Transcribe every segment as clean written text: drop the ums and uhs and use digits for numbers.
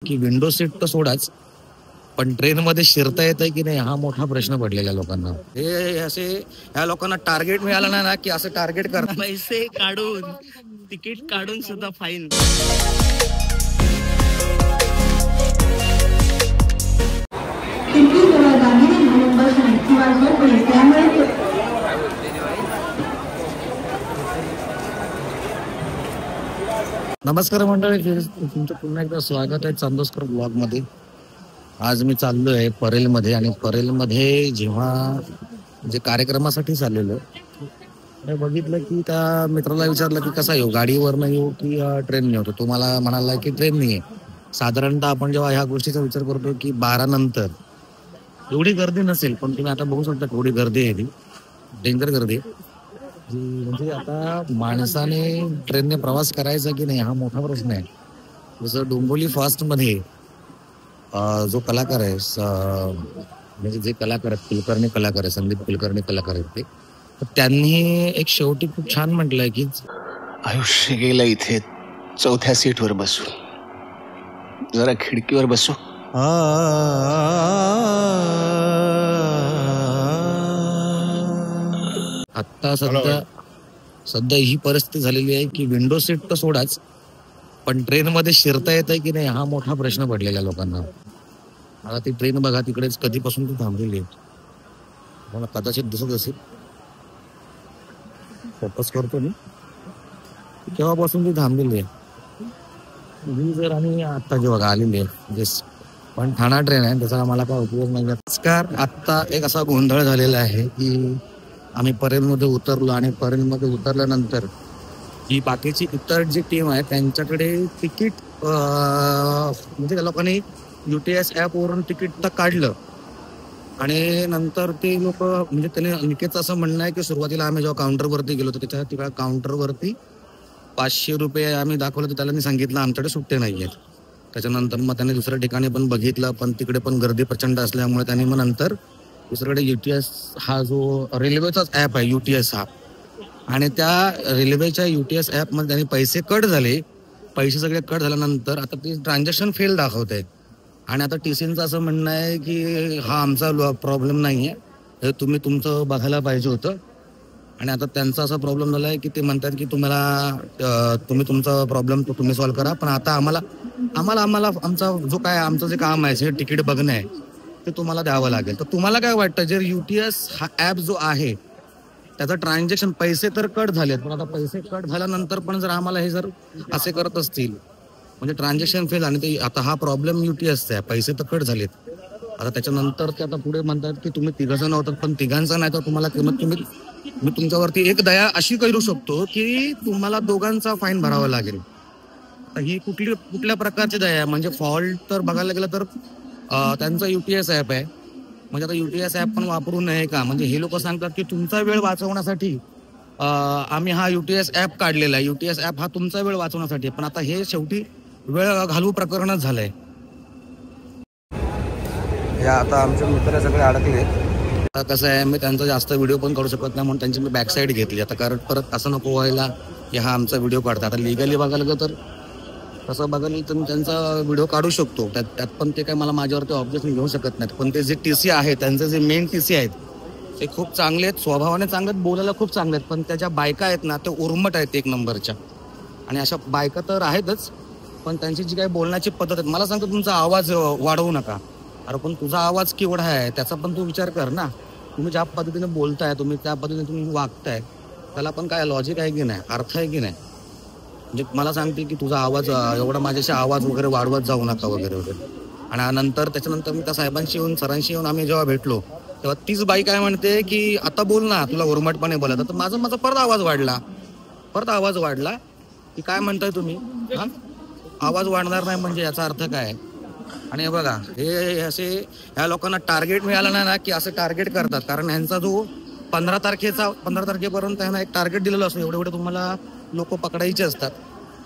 की window seat तर सोडाच, पण ट्रेनमध्ये शिरता येतंय की नाही हा मोठा प्रश्न पडलेला लोकांना. हे असे ह्या लोकांना टार्गेट मिळालं नाही ना की असं टार्गेट करतात, पैसे काढून तिकीट काढून सुद्धा फाईन. नमस्कार मंडळी, तुमचं पुन्हा एकदा स्वागत आहे चांदोसकर ब्लॉग मध्ये. आज मी चाललो आहे परेलमध्ये, आणि परेलमध्ये जेव्हा म्हणजे कार्यक्रमासाठी चाललेलो बघितलं की त्या मित्राला विचारलं की कसा येऊ, गाडीवरनं येऊ की ट्रेनने येऊ. तो मला म्हणाला की ट्रेनने ये. साधारणतः आपण जेव्हा ह्या गोष्टीचा विचार करतो की 12 नंतर एवढी गर्दी नसेल, पण तुम्ही आता बघू शकता थोडी गर्दी आहे, ती डेंजर गर्दी आहे. म्हणजे आता माणसाने ट्रेनने प्रवास करायचा की नाही हा मोठा प्रश्न आहे. जसं डोंबिवली फास्ट मध्ये जो कलाकार आहे, म्हणजे जे कलाकार आहेत, कुलकर्णी कलाकार आहे, संदीप कुलकर्णी कलाकार आहेत ते, तर त्यांनी एक शेवटी खूप छान म्हटलंय की आयुष्य गेलं इथे चौथ्या सीटवर बसू, जरा खिडकीवर बसू. आता सध्या ही परिस्थिती झालेली आहे की विंडो सीट तर सोडाच, पण ट्रेनमध्ये शिरता येतंय की नाही हा मोठा प्रश्न पडलेला लोकांना. आता ती ट्रेन बघा तिकडेच कधीपासून ती थांबलेली आहे, मला कदाचित दिसत असेल, फोकस करतो मी, केव्हापासून ती थांबलेली आहे. ही जर आणि आता जे बघा आलेली आहे, पण ठाणा ट्रेन आहे, त्याचा आम्हाला काय उपयोग नाही. नमस्कार, आत्ता एक असा गोंधळ झालेला आहे की आम्ही परेलमध्ये उतरलो, आणि परेलमध्ये उतरल्यानंतर ही बाकीची इतर जी टीम आहे त्यांच्याकडे तिकीट म्हणजे त्या लोकांनी UTS ॲपवरून तिकीट तर काढलं, आणि नंतर ते लोक म्हणजे त्याने निकेतचं असं म्हणणं आहे की सुरुवातीला आम्ही जेव्हा काउंटरवरती गेलो तर तिकडे काउंटरवरती 500 रुपये आम्ही दाखवलं, तर त्याला सांगितलं आमच्याकडे सुट्टे नाही आहेत. त्याच्यानंतर मग त्याने दुसऱ्या ठिकाणी पण बघितलं, पण तिकडे पण गर्दी प्रचंड असल्यामुळे त्याने मग नंतर दुसरीकडे UTS हा जो रेल्वेचाच ॲप आहे UTS हा, आणि त्या रेल्वेच्या UTS ॲपमध्ये त्यांनी पैसे कट झाले. पैसे सगळे कट झाल्यानंतर आता ते ट्रान्झॅक्शन फेल दाखवत आहे, आणि आता TCNचं असं म्हणणं आहे की हा आमचा प्रॉब्लेम नाही आहे, हे तुम्ही तुमचं बघायला पाहिजे होतं. आणि आता त्यांचा असा प्रॉब्लेम झाला आहे की ते म्हणतात की तुम्ही तुमचा प्रॉब्लेम तो तुम्ही सॉल्व्ह करा, पण आता आम्हाला आमचं जे काम आहे जे तिकीट बघणं आहे ते तुम्हाला द्यावं लागेल. तर तुम्हाला काय वाटतं, जर UTS हा ॲप जो आहे त्याचा ट्रान्झॅक्शन पैसे तर कट झालेत, पण आता पैसे कट झाल्यानंतर पण जर आम्हाला हे जर असे करत असतील म्हणजे ट्रान्झॅक्शन फेल, आणि ते आता हा प्रॉब्लेम UTSचा आहे, पैसे तर कट झालेत. आता त्याच्यानंतर ते आता पुढे म्हणतात की तुम्ही तिघजण होतात, पण तिघांचा नाही तर तुम्हाला मी तुमच्यावरती एक दया अशी करू शकतो की तुम्हाला दोघांचा फाईन भरावा लागेल. ही कुठल्या प्रकारची दया आहे, म्हणजे फॉल्ट तर बघायला गेलं तर त्यांचा UTS ॲप आहे, म्हणजे आता UTS ॲप पण वापरू नये का? म्हणजे हे लोक सांगतात की तुमचा वेळ वाचवण्यासाठी आम्ही हा UTS ॲप काढलेला आहे, UTS ॲप हा तुमचा वेळ वाचवण्यासाठी, पण आता हे शेवटी वेळ घालवू प्रकरणच झालंय. या आता आमचे मित्र सगळे अडकले. कसं आहे, मी त्यांचा जास्त व्हिडिओ पण करू शकत नाही, म्हणून त्यांची मी बॅक साईड घेतली. आता कारण परत असं नको व्हायला की हा आमचा व्हिडिओ काढता. आता लिगली बघायला गेलं तर तसं बघायला तर मी त्यांचा व्हिडिओ काढू शकतो, त्यात पण ते काय मला माझ्यावरती ऑब्जेक्शन घेऊ शकत नाहीत. पण ते जे TC आहे, त्यांचे जे मेन TC आहेत ते खूप चांगले आहेत, स्वभावाने चांगले आहेत, बोलायला खूप चांगले आहेत, पण त्याच्या बायका आहेत ना ते उर्मट आहेत एक नंबरच्या. आणि अशा बायका तर आहेतच, पण त्यांची जी काही बोलण्याची पद्धत आहे, मला सांगतो तुमचा आवाज वाढवू नका. अरे पण तुझा आवाज केवढा आहे त्याचा पण तू विचार कर ना. तुम्ही ज्या पद्धतीने बोलताय, तुम्ही त्या पद्धतीने तुम्ही वागताय, त्याला पण काय लॉजिक आहे की नाही, अर्थ आहे की नाही. म्हणजे मला सांगते की तुझा आवाज एवढा माझ्याशी आवाज वगैरे वाढवत जाऊ नका वगैरे वगैरे. आणि नंतर त्याच्यानंतर मी त्या साहेबांशी येऊन सरांशी येऊन आम्ही जेव्हा भेटलो तेव्हा तीच बाई काय म्हणते की आता बोल ना, तुला उर्मटपणे बोलत. तर माझा परत आवाज वाढला की काय म्हणताय तुम्ही, हा आवाज वाढणार नाही म्हणजे याचा अर्थ काय. आणि बघा हे असे ह्या लोकांना टार्गेट मिळालं नाही ना की असं टार्गेट करतात, कारण ह्यांचा जो 15 तारखेपर्यंत त्यांना एक टार्गेट दिलेलं असतो, एवढे तुम्हाला लोक पकडायचे असतात,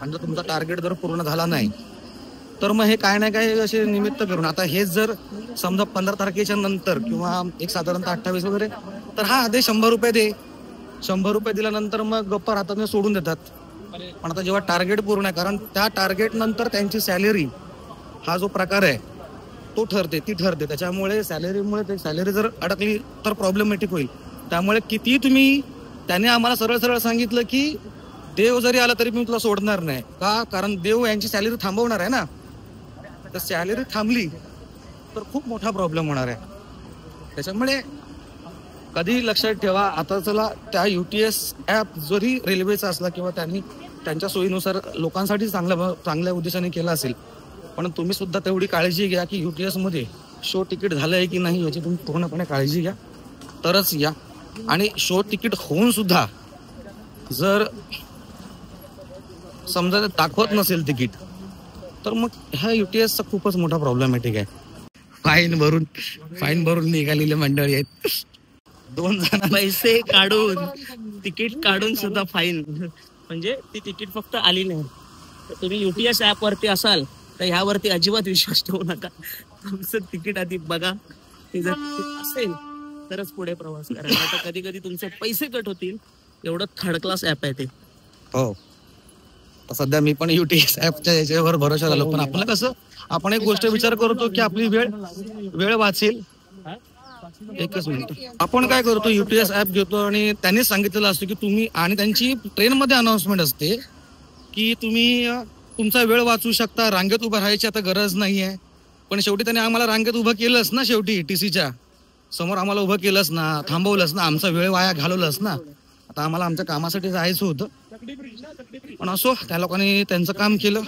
आणि जर तुमचा टार्गेट जर पूर्ण झाला नाही तर मग हे काय ना काय असे निमित्त करून, आता हेच जर समजा 15 तारखेच्या नंतर किंवा एक साधारणतः 28 वगैरे, तर हा दे 100 रुपये दे, 100 रुपये दिल्यानंतर मग गप्प राहतात, सोडून देतात. पण आता जेव्हा टार्गेट पूर्ण आहे, कारण त्या टार्गेट नंतर त्यांची सॅलरी हा जो प्रकार आहे तो ती ठरते. त्याच्यामुळे सॅलरीमुळे ते सॅलरी जर अडकली तर प्रॉब्लेमॅटिक होईल. त्यामुळे किती तुम्ही, त्याने आम्हाला सरळ सरळ सांगितलं की देव जरी आला तरी मी तुला सोडणार नाही. का? कारण देव यांची सॅलरी थांबवणार आहे ना. तर सॅलरी थांबली तर खूप मोठा प्रॉब्लेम होणार आहे. त्याच्यामुळे कधी लक्षात ठेवा. आता चला त्या UTS ॲप जरी रेल्वेचा असला किंवा त्यांनी त्यांच्या सोयीनुसार लोकांसाठी चांगल्या उद्देशाने केला असेल, पण तुम्ही सुद्धा तेवढी काळजी घ्या की UTS मध्ये शो तिकीट झालं आहे की नाही याची तुम्ही पूर्णपणे काळजी घ्या, तरच या. आणि शो तिकीट होऊन सुद्धा जर समजा दाखवत नसेल तिकीट तर मग ह्या UTSचा खूपच मोठा प्रॉब्लेमॅटिक आहे. फाईन भरून निघालेली मंडळी आहेत. 2 जण पैसे काढून तिकीट काढून सुद्धा फाईन. म्हणजे ती तिकीट फक्त आली नाही. तर तुम्ही UTS ऍप वरती असाल तर ह्यावरती अजिबात विश्वास ठेवू नका. तुमचं तिकीट आधी बघा. ते जर असेल तरच पुढे प्रवास करा. आता कधी कधी तुमचे पैसे कट होतील. एवढं थर्ड क्लास ऍप आहे ते. हो, सध्या मी पण UTS ऍपच्या याच्यावर भरोसा झालो. पण आपलं कसं, आपण एक गोष्ट विचार करतो की आपली वेळ वाचेल. एकच मिनिट. आपण काय करतो, UTS ऍप घेतो आणि त्यांनीच सांगितलेलं असतं की तुम्ही, आणि त्यांची ट्रेनमध्ये अनाउन्समेंट असते की तुम्ही तुमचा वेळ वाचू शकता, रांगेत उभं राहायची आता गरज नाही आहे. पण शेवटी त्यांनी आम्हाला रांगेत उभं केलंच ना. शेवटी TCच्या समोर आम्हाला उभं केलंच ना, थांबवलंच ना, आमचा वेळ वाया घालवलंच ना. आता आम्हाला आमच्या कामासाठी जायचं होतं, पण असो, त्या लोकांनी त्यांचं काम केलं.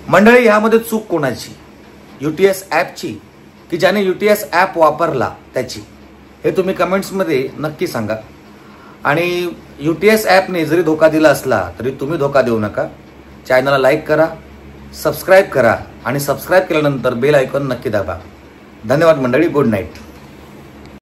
मंडळी, यामध्ये चूक कोणाची? UTS ॲपची की ज्याने UTS ॲप वापरला त्याची? हे तुम्ही कमेंट्समध्ये नक्की सांगा. आणि UTS ॲपने जरी धोका दिला असला तरी तुम्ही धोका देऊ नका. चॅनलला लाईक करा, सबस्क्राईब करा आणि सबस्क्राईब केल्यानंतर बेल आयकॉन नक्की दाबा. धन्यवाद मंडळी. Good night.